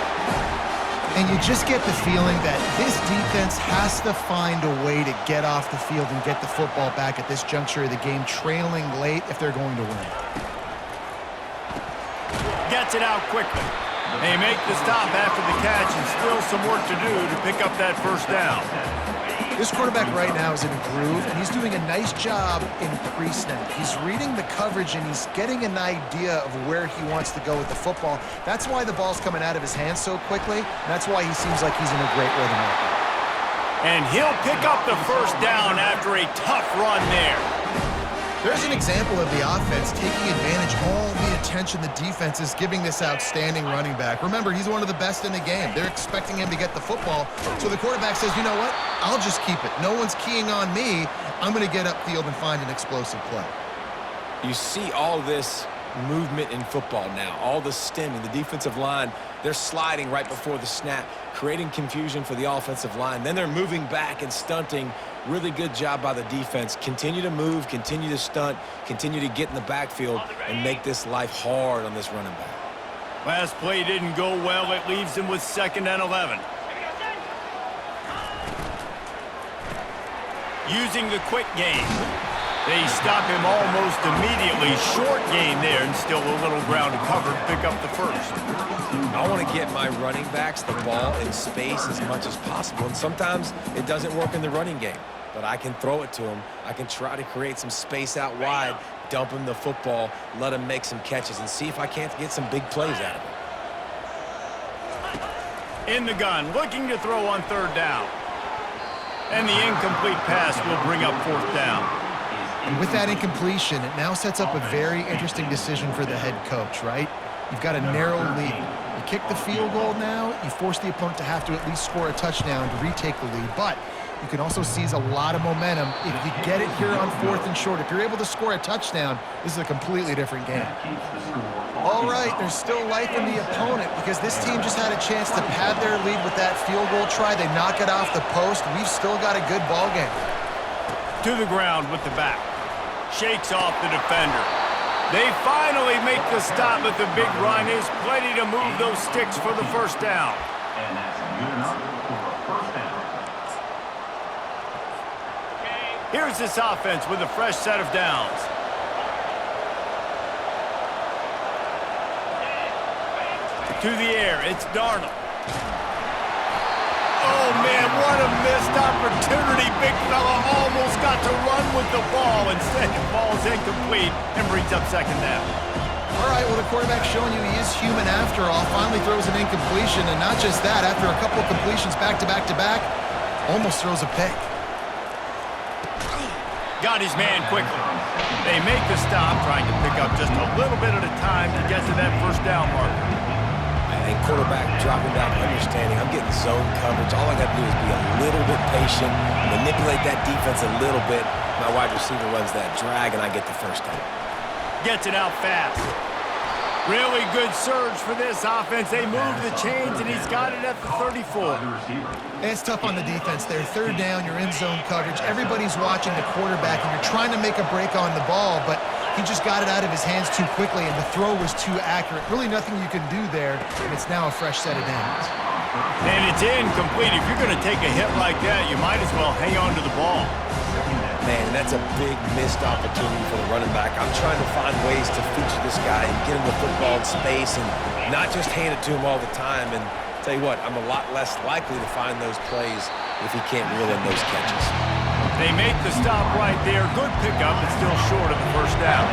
And you just get the feeling that this defense has to find a way to get off the field and get the football back at this juncture of the game, trailing late if they're going to win. Gets it out quickly. They make the stop after the catch and still some work to do to pick up that first down. This quarterback right now is in a groove, and he's doing a nice job in pre-snap. He's reading the coverage, and he's getting an idea of where he wants to go with the football. That's why the ball's coming out of his hands so quickly, and that's why he seems like he's in a great rhythm right now. And he'll pick up the first down after a tough run there. There's an example of the offense taking advantage of all the attention the defense is giving this outstanding running back. Remember, he's one of the best in the game. They're expecting him to get the football, so the quarterback says, you know what? I'll just keep it. No one's keying on me. I'm going to get upfield and find an explosive play. You see all this movement in football now, all the stemming, the defensive line, they're sliding right before the snap, creating confusion for the offensive line. Then they're moving back and stunting. Really good job by the defense. Continue to move, continue to stunt, continue to get in the backfield and make this life hard on this running back. Last play didn't go well. It leaves him with 2nd and 11. Using the quick game. They stop him almost immediately. Short gain there, and still a little ground to cover to pick up the first. I want to get my running backs the ball in space as much as possible, and sometimes it doesn't work in the running game, but I can throw it to him. I can try to create some space out wide, dump him the football, let him make some catches, and see if I can't get some big plays out of him. In the gun, looking to throw on 3rd down. And the incomplete pass will bring up 4th down. And with that incompletion, it now sets up a very interesting decision for the head coach, right? You've got a narrow lead. You kick the field goal now, you force the opponent to have to at least score a touchdown to retake the lead. But you can also seize a lot of momentum if you get it here on 4th and short. If you're able to score a touchdown, this is a completely different game. All right, there's still life in the opponent because this team just had a chance to pad their lead with that field goal try. They knock it off the post. We've still got a good ball game. To the ground with the back. Shakes off the defender. They finally make the stop, but the big run is plenty to move those sticks for the first down. And that's good enough for a first down. Here's this offense with a fresh set of downs. To the air, it's Darnold. Oh, man, what a missed opportunity. Big fella almost got to run with the ball. Instead, it falls incomplete and brings up 2nd down. All right, well, the quarterback's showing you he is human after all. Finally throws an incompletion, and not just that, after a couple of completions back-to-back-to-back, almost throws a pick. Got his man quickly. They make the stop, trying to pick up just a little bit at a time to get to that first down marker. And quarterback dropping back, understanding I'm getting zone coverage. All I got to do is be a little bit patient, manipulate that defense a little bit. My wide receiver runs that drag, and I get the first down. Gets it out fast. Really good surge for this offense. They move the chains, and he's got it at the 34. And it's tough on the defense there. 3rd down, you're in zone coverage. Everybody's watching the quarterback, and you're trying to make a break on the ball, but he just got it out of his hands too quickly, and the throw was too accurate. Really nothing you can do there, and it's now a fresh set of downs. And it's incomplete. If you're going to take a hit like that, you might as well hang on to the ball. Man, that's a big missed opportunity for the running back. I'm trying to find ways to feature this guy and get him the football in space and not just hand it to him all the time. And tell you what, I'm a lot less likely to find those plays if he can't reel in those catches. They make the stop right there. Good pickup, but still short of the first down.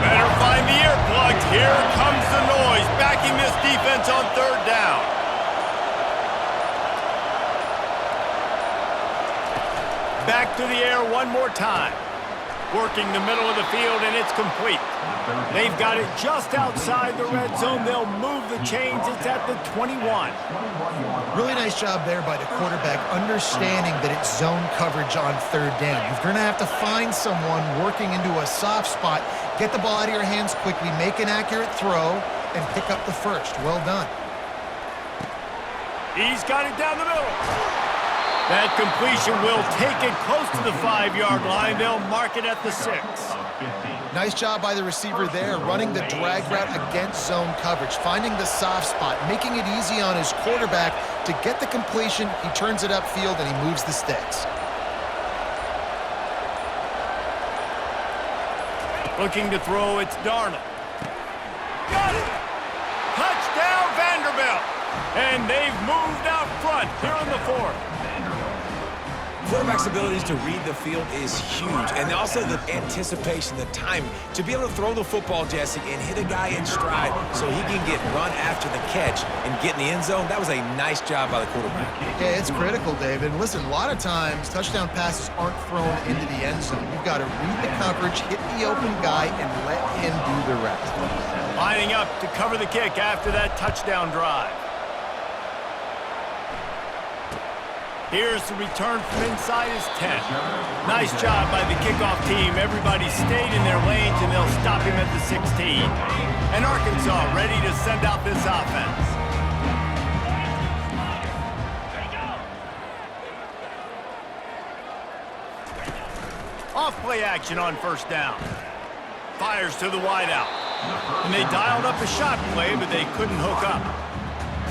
Better find the earplugs. Here comes the noise, backing this defense on 3rd down. Back to the air one more time. Working the middle of the field, and it's complete. They've got it just outside the red zone. They'll move the chains. It's at the 21. Really nice job there by the quarterback, understanding that it's zone coverage on 3rd down. You're going to have to find someone working into a soft spot, get the ball out of your hands quickly, make an accurate throw, and pick up the first. Well done. He's got it down the middle. That completion will take it close to the 5-yard line. They'll mark it at the 6. Nice job by the receiver there, running the drag route against zone coverage, finding the soft spot, making it easy on his quarterback to get the completion. He turns it upfield, and he moves the sticks. Looking to throw, it's Darnold. Got it! Touchdown, Vanderbilt! And they've moved out front here on the 4th. Quarterback's abilities to read the field is huge, and also the anticipation, the timing. To be able to throw the football, Jesse, and hit a guy in stride so he can get run after the catch and get in the end zone, that was a nice job by the quarterback. Yeah, it's critical, David. And listen, a lot of times, touchdown passes aren't thrown into the end zone. You've got to read the coverage, hit the open guy, and let him do the rest. Lining up to cover the kick after that touchdown drive. Here's the return from inside his 10. Nice job by the kickoff team. Everybody stayed in their lanes, and they'll stop him at the 16. And Arkansas ready to send out this offense. Off play action on first down. Fires to the wideout. And they dialed up a shot play, but they couldn't hook up.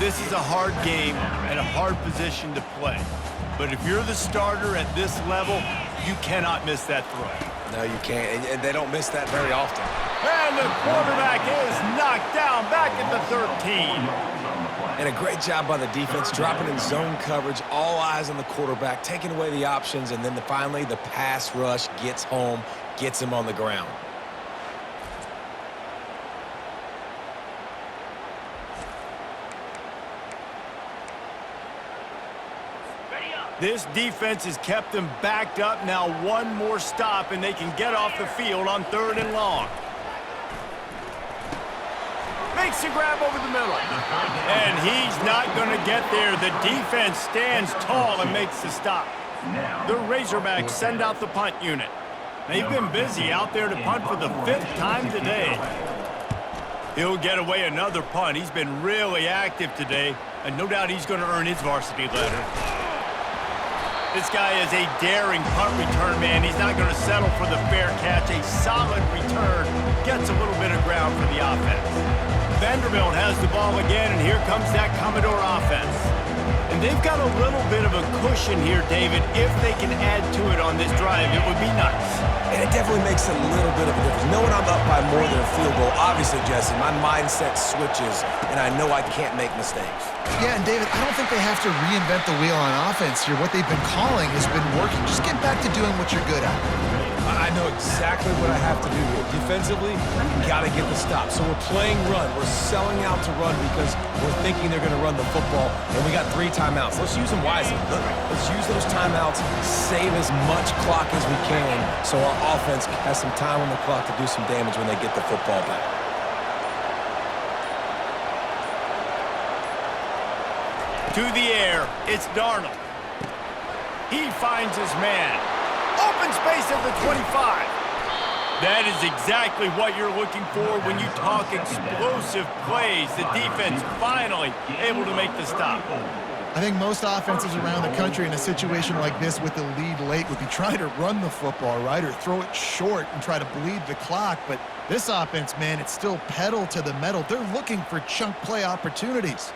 This is a hard game and a hard position to play. But if you're the starter at this level, you cannot miss that throw. No, you can't, and they don't miss that very often. And the quarterback is knocked down back at the 13. And a great job by the defense, dropping in zone coverage, all eyes on the quarterback, taking away the options, and then finally the pass rush gets home, gets him on the ground. This defense has kept them backed up. Now one more stop, and they can get off the field on 3rd and long. Makes a grab over the middle. And he's not going to get there. The defense stands tall and makes the stop. The Razorbacks send out the punt unit. They've been busy out there to punt for the 5th time today. He'll get away another punt. He's been really active today, and no doubt he's going to earn his varsity letter. This guy is a daring punt return man. He's not going to settle for the fair catch. A solid return gets a little bit of ground for the offense. Vanderbilt has the ball again, and here comes that Commodore offense. And they've got a little bit of a cushion here, David. If they can add to it on this drive, it would be nice. And it definitely makes a little bit of a difference. Knowing I'm up by more than a field goal, obviously, Jesse, my mindset switches, and I know I can't make mistakes. Yeah, and David, I don't think they have to reinvent the wheel on offense here. What they've been calling has been working. Just get back to doing what you're good at. I know exactly what I have to do here. Defensively, we got to get the stop. So we're playing run. We're selling out to run because we're thinking they're going to run the football, and we got 3 timeouts. Let's use them wisely. Let's use those timeouts, save as much clock as we can so our offense has some time on the clock to do some damage when they get the football back. To the air, it's Darnold. He finds his man. Open space at the 25. That is exactly what you're looking for when you talk explosive plays. The defense finally able to make the stop. I think most offenses around the country in a situation like this with the lead late would be trying to run the football, right, or throw it short and try to bleed the clock. But this offense, man, it's still pedal to the metal. They're looking for chunk play opportunities.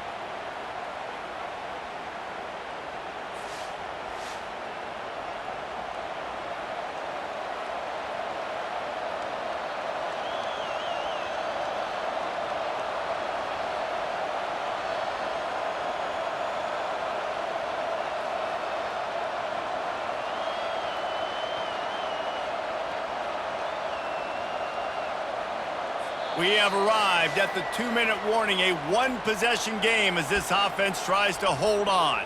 We have arrived at the 2-minute warning, a 1-possession game as this offense tries to hold on.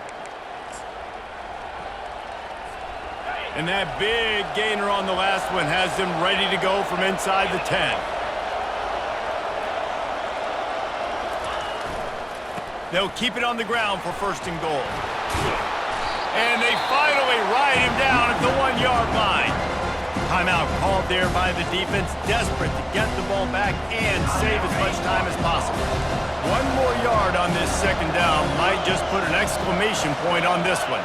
And that big gainer on the last one has them ready to go from inside the 10. They'll keep it on the ground for 1st and goal. And they finally ride him down at the 1-yard line. Timeout called there by the defense, desperate to get the ball back and save as much time as possible. 1 more yard on this 2nd down might just put an exclamation point on this one.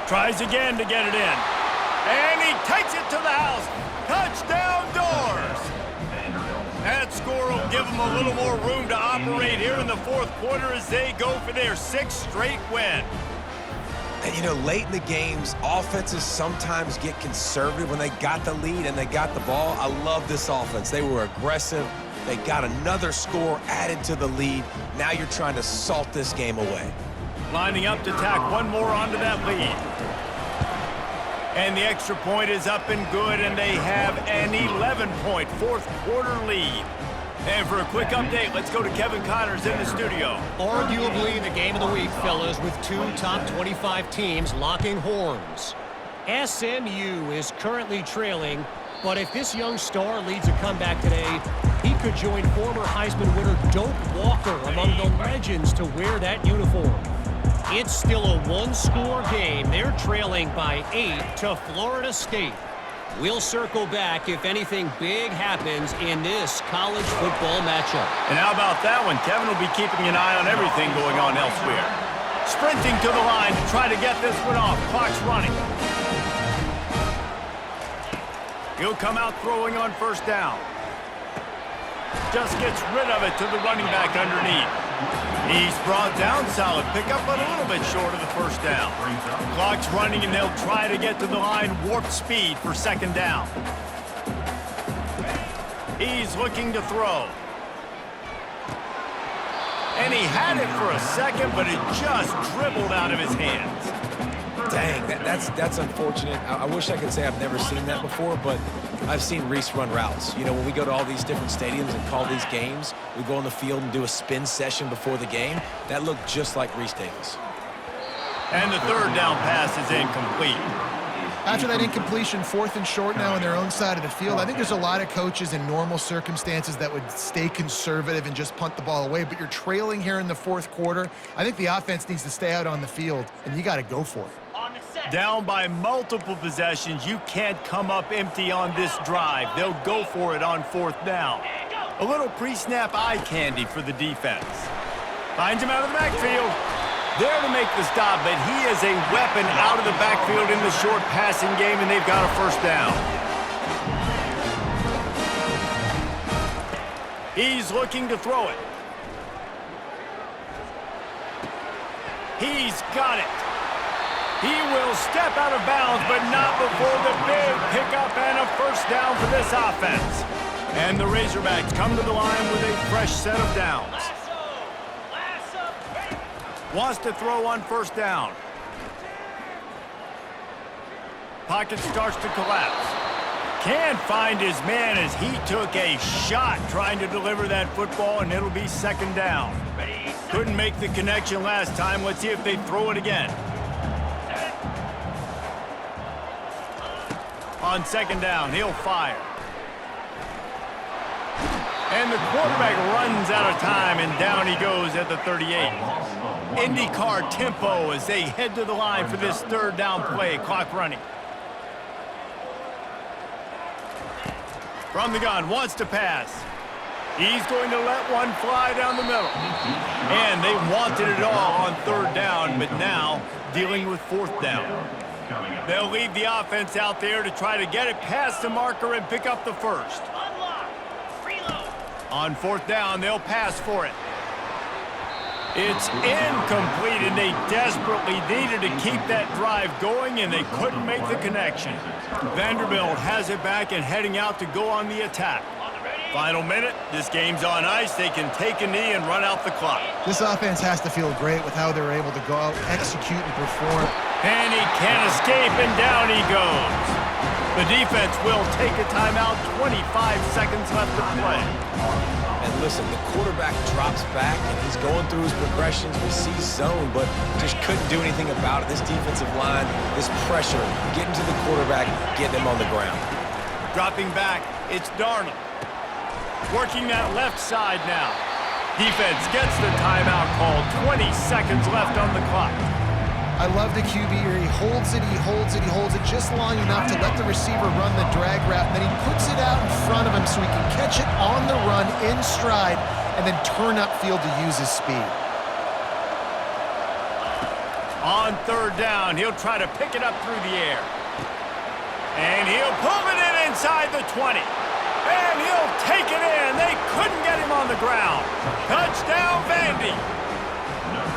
Tries again to get it in. And he takes it to the house. Touchdown Doors! That score will give them a little more room to operate here in the 4th quarter as they go for their 6th straight win. And, you know, late in the games, offenses sometimes get conservative when they got the lead and they got the ball. I love this offense. They were aggressive. They got another score added to the lead. Now you're trying to salt this game away. lining up to tack one more onto that lead. And the extra point is up and good, and they have an 11-point fourth-quarter lead. And for a quick update, let's go to Kevin Connors in the studio. Arguably the game of the week, fellas, with two top 25 teams locking horns. SMU is currently trailing, but if this young star leads a comeback today, he could join former Heisman winner Doak Walker among the legends to wear that uniform. It's still a one-score game. They're trailing by 8 to Florida State. We'll circle back if anything big happens in this college football matchup. And how about that one? Kevin will be keeping an eye on everything going on elsewhere. Sprinting to the line to try to get this one off. Clock's running. He'll come out throwing on first down. Just gets rid of it to the running back underneath. He's brought down, solid pickup, but a little bit short of the first down. Clock's running, and they'll try to get to the line warp speed for second down. He's looking to throw. And he had it for a second, but it just dribbled out of his hands. Dang, that's unfortunate. I wish I could say I've never seen that before, but I've seen Reese run routes. You know, when we go to all these different stadiums and call these games, we go on the field and do a spin session before the game. That looked just like Reese Davis. And the third down pass is incomplete. After that incompletion, 4th and short now on their own side of the field, I think there's a lot of coaches in normal circumstances that would stay conservative and just punt the ball away, but you're trailing here in the fourth quarter. I think the offense needs to stay out on the field, and you got to go for it. Down by multiple possessions, you can't come up empty on this drive. They'll go for it on 4th down. A little pre-snap eye candy for the defense. Finds him out of the backfield. There to make the stop, but he is a weapon out of the backfield in the short passing game, and they've got a first down. He's looking to throw it. He's got it. He will step out of bounds, but not before the big pickup and a first down for this offense. And the Razorbacks come to the line with a fresh set of downs. Wants to throw on first down. Pocket starts to collapse. Can't find his man as he took a shot trying to deliver that football, and it'll be second down. Couldn't make the connection last time. Let's see if they throw it again. On second down, he'll fire. And the quarterback runs out of time, and down he goes at the 38. IndyCar tempo as they head to the line for this third down play. Clock running. From the gun, wants to pass. He's going to let one fly down the middle. And they wanted it all on third down, but now dealing with fourth down. They'll leave the offense out there to try to get it past the marker and pick up the first. On fourth down, they'll pass for it. It's incomplete, and they desperately needed to keep that drive going, and they couldn't make the connection. Vanderbilt has it back and heading out to go on the attack. Final minute, this game's on ice. They can take a knee and run out the clock. This offense has to feel great with how they're able to go out, execute, and perform. And he can't escape, and down he goes. The defense will take a timeout, 25 seconds left to play. And listen, the quarterback drops back, and he's going through his progressions. We see zone, but just couldn't do anything about it. This defensive line, this pressure, getting to the quarterback, getting him on the ground. Dropping back, it's Darnold. Working that left side now. Defense gets the timeout called. 20 seconds left on the clock. I love the QB here. He holds it, he holds it, he holds it just long enough to let the receiver run the drag route. Then he puts it out in front of him so he can catch it on the run in stride and then turn upfield to use his speed. On third down, he'll try to pick it up through the air. And he'll pull it in inside the 20. And he'll take it in. They couldn't get him on the ground. Touchdown, Vandy.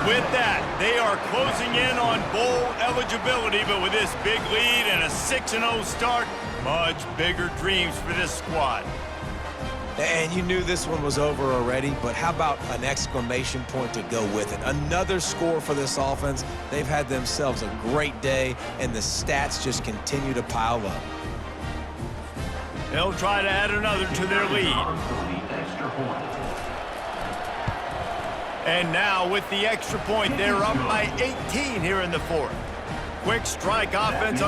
With that, they are closing in on bowl eligibility, but with this big lead and a 6-0 start, much bigger dreams for this squad. And you knew this one was over already, but how about an exclamation point to go with it? Another score for this offense. They've had themselves a great day, and the stats just continue to pile up. They'll try to add another to their lead. And now with the extra point, they're up by 18 here in the fourth. Quick strike offense on